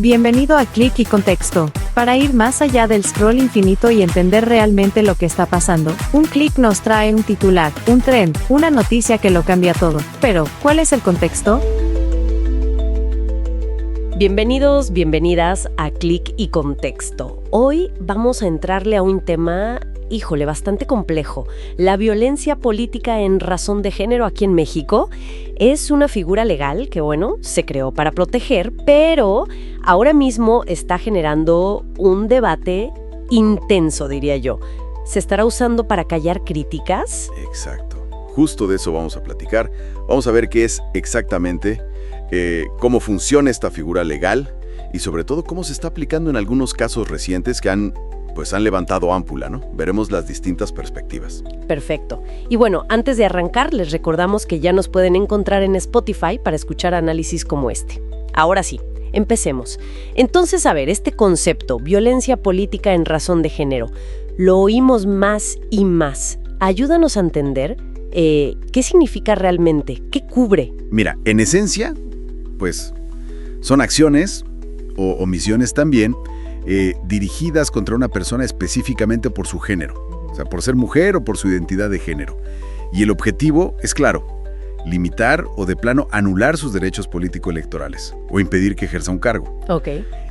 Bienvenido a Clic y Contexto. Para ir más allá del scroll infinito y entender realmente lo que está pasando, un clic nos trae un titular, un trend, una noticia que lo cambia todo. Pero, ¿cuál es el contexto? Bienvenidos, bienvenidas a Clic y Contexto. Hoy vamos a entrarle a un tema, bastante complejo. La violencia política en razón de género aquí en México es una figura legal que, se creó para proteger, pero ahora mismo está generando un debate intenso, diría yo. ¿Se estará usando para callar críticas? Exacto. Justo de eso vamos a platicar. Vamos a ver qué es exactamente, cómo funciona esta figura legal y sobre todo cómo se está aplicando en algunos casos recientes que han levantado ámpula, ¿no? Veremos las distintas perspectivas. Perfecto. Y antes de arrancar, les recordamos que ya nos pueden encontrar en Spotify para escuchar análisis como este. Ahora sí, empecemos. Entonces, este concepto, violencia política en razón de género, lo oímos más y más. Ayúdanos a entender qué significa realmente, qué cubre. Mira, en esencia, son acciones o omisiones también dirigidas contra una persona específicamente por su género, o sea, por ser mujer o por su identidad de género. Y el objetivo es claro, limitar o de plano anular sus derechos político-electorales o impedir que ejerza un cargo. Ok.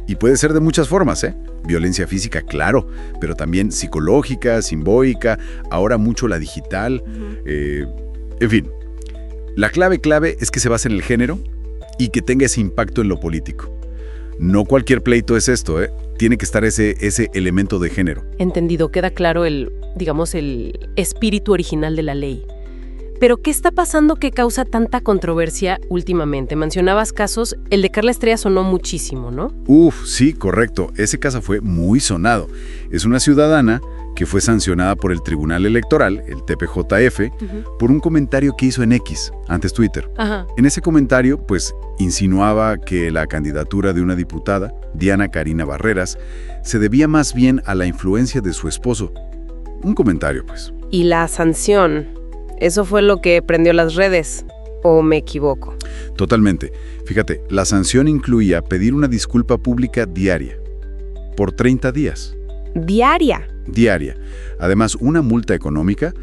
Y puede ser de muchas formas, Violencia física, claro, pero también psicológica, simbólica, ahora mucho la digital, en fin. La clave es que se base en el género y que tenga ese impacto en lo político. No cualquier pleito es esto, Tiene que estar ese elemento de género. Entendido, queda claro el espíritu original de la ley. Pero, ¿qué está pasando que causa tanta controversia últimamente? Mencionabas casos, el de Carla Estrella sonó muchísimo, ¿no? Sí, correcto. Ese caso fue muy sonado. Es una ciudadana que fue sancionada por el Tribunal Electoral, el TPJF, por un comentario que hizo en X, antes Twitter. Ajá. En ese comentario, insinuaba que la candidatura de una diputada, Diana Karina Barreras, se debía más bien a la influencia de su esposo. Un comentario, Y la sanción, ¿eso fue lo que prendió las redes? ¿O me equivoco? Totalmente. Fíjate, la sanción incluía pedir una disculpa pública diaria, por 30 días. ¿Diaria? Diaria. Además, una multa económica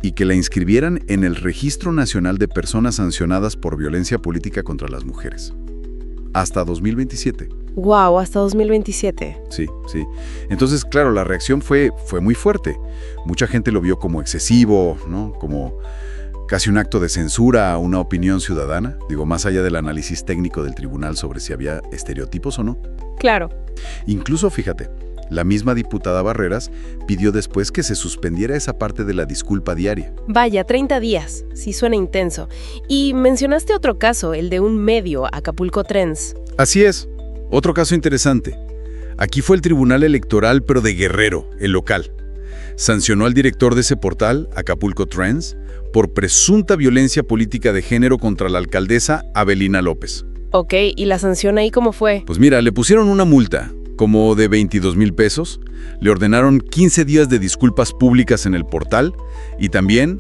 y que la inscribieran en el Registro Nacional de Personas Sancionadas por Violencia Política contra las Mujeres. Hasta 2027. ¡Wow! Hasta 2027. Sí. Entonces, claro, la reacción fue muy fuerte. Mucha gente lo vio como excesivo, ¿no? Como casi un acto de censura a una opinión ciudadana. Más allá del análisis técnico del tribunal sobre si había estereotipos o no. Claro. Incluso, fíjate, la misma diputada Barreras pidió después que se suspendiera esa parte de la disculpa diaria. Vaya, 30 días. Sí suena intenso. Y mencionaste otro caso, el de un medio, Acapulco Trends. Así es. Otro caso interesante. Aquí fue el Tribunal Electoral, pero de Guerrero, el local. Sancionó al director de ese portal, Acapulco Trends, por presunta violencia política de género contra la alcaldesa Abelina López. Ok, ¿y la sanción ahí cómo fue? Mira, le pusieron una multa, como de 22,000 pesos, le ordenaron 15 días de disculpas públicas en el portal y también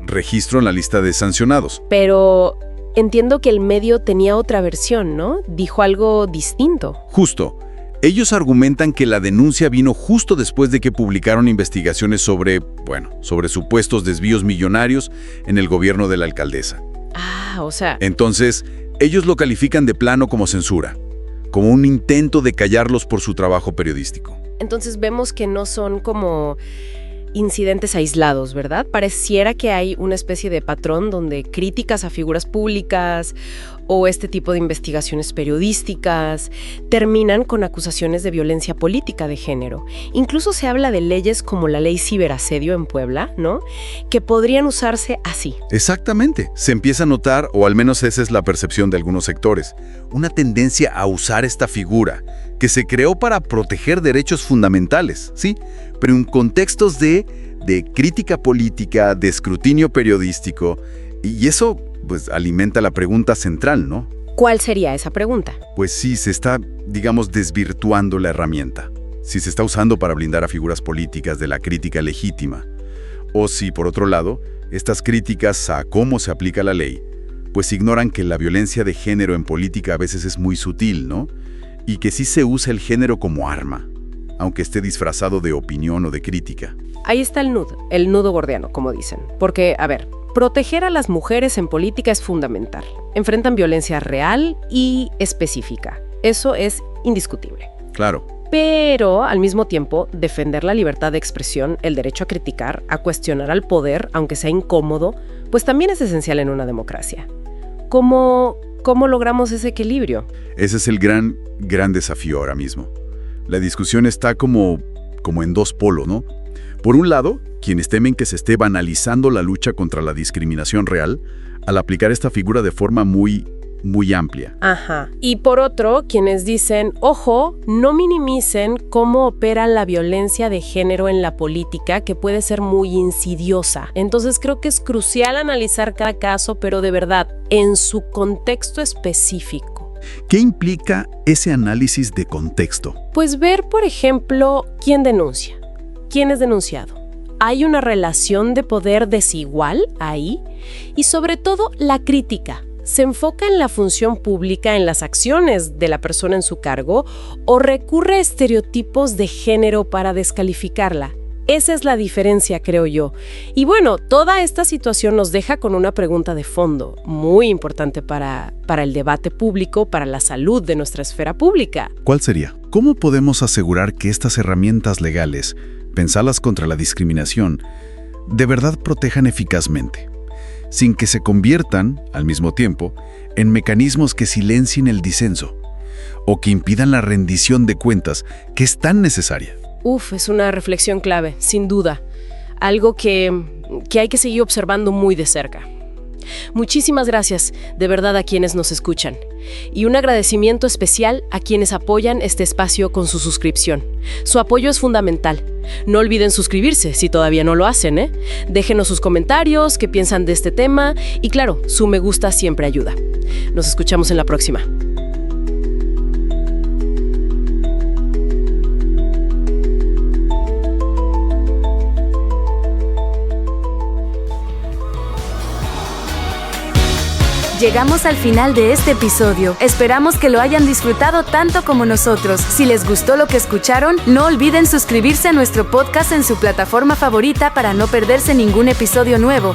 registro en la lista de sancionados. Pero entiendo que el medio tenía otra versión, ¿no? Dijo algo distinto. Justo. Ellos argumentan que la denuncia vino justo después de que publicaron investigaciones sobre supuestos desvíos millonarios en el gobierno de la alcaldesa. Entonces, ellos lo califican de plano como censura, como un intento de callarlos por su trabajo periodístico. Entonces vemos que no son como incidentes aislados, ¿verdad? Pareciera que hay una especie de patrón donde críticas a figuras públicas o este tipo de investigaciones periodísticas terminan con acusaciones de violencia política de género. Incluso se habla de leyes como la ley ciberasedio en Puebla, ¿no? Que podrían usarse así. Exactamente. Se empieza a notar, o al menos esa es la percepción de algunos sectores, una tendencia a usar esta figura que se creó para proteger derechos fundamentales, ¿sí? Pero en contextos de crítica política, de escrutinio periodístico, y eso alimenta la pregunta central, ¿no? ¿Cuál sería esa pregunta? Sí, se está, desvirtuando la herramienta. Si se está usando para blindar a figuras políticas de la crítica legítima. O si, por otro lado, estas críticas a cómo se aplica la ley, ignoran que la violencia de género en política a veces es muy sutil, ¿no? y que sí se usa el género como arma, aunque esté disfrazado de opinión o de crítica. Ahí está el nudo gordiano, como dicen. Porque, a ver, proteger a las mujeres en política es fundamental. Enfrentan violencia real y específica. Eso es indiscutible. Claro. Pero, al mismo tiempo, defender la libertad de expresión, el derecho a criticar, a cuestionar al poder, aunque sea incómodo, pues también es esencial en una democracia. ¿Cómo logramos ese equilibrio? Ese es el gran desafío ahora mismo. La discusión está como en dos polos, ¿no? Por un lado, quienes temen que se esté banalizando la lucha contra la discriminación real al aplicar esta figura de forma muy amplia. Ajá. Y por otro, quienes dicen, ojo, no minimicen cómo opera la violencia de género en la política, que puede ser muy insidiosa. Entonces creo que es crucial analizar cada caso, pero de verdad, en su contexto específico. ¿Qué implica ese análisis de contexto? Pues ver, por ejemplo, quién denuncia, quién es denunciado. ¿Hay una relación de poder desigual ahí? Y sobre todo, la crítica. ¿Se enfoca en la función pública, en las acciones de la persona en su cargo, o recurre a estereotipos de género para descalificarla? Esa es la diferencia, creo yo. Y bueno, toda esta situación nos deja con una pregunta de fondo, muy importante para el debate público, para la salud de nuestra esfera pública. ¿Cuál sería? ¿Cómo podemos asegurar que estas herramientas legales, pensadas contra la discriminación, de verdad protejan eficazmente, sin que se conviertan, al mismo tiempo, en mecanismos que silencien el disenso o que impidan la rendición de cuentas que es tan necesaria? Es una reflexión clave, sin duda. Algo que hay que seguir observando muy de cerca. Muchísimas gracias, de verdad, a quienes nos escuchan. Y un agradecimiento especial a quienes apoyan este espacio con su suscripción. Su apoyo es fundamental. No olviden suscribirse si todavía no lo hacen, ¿eh? Déjenos sus comentarios, qué piensan de este tema y claro, su me gusta siempre ayuda. Nos escuchamos en la próxima. Llegamos al final de este episodio. Esperamos que lo hayan disfrutado tanto como nosotros. Si les gustó lo que escucharon, no olviden suscribirse a nuestro podcast en su plataforma favorita para no perderse ningún episodio nuevo.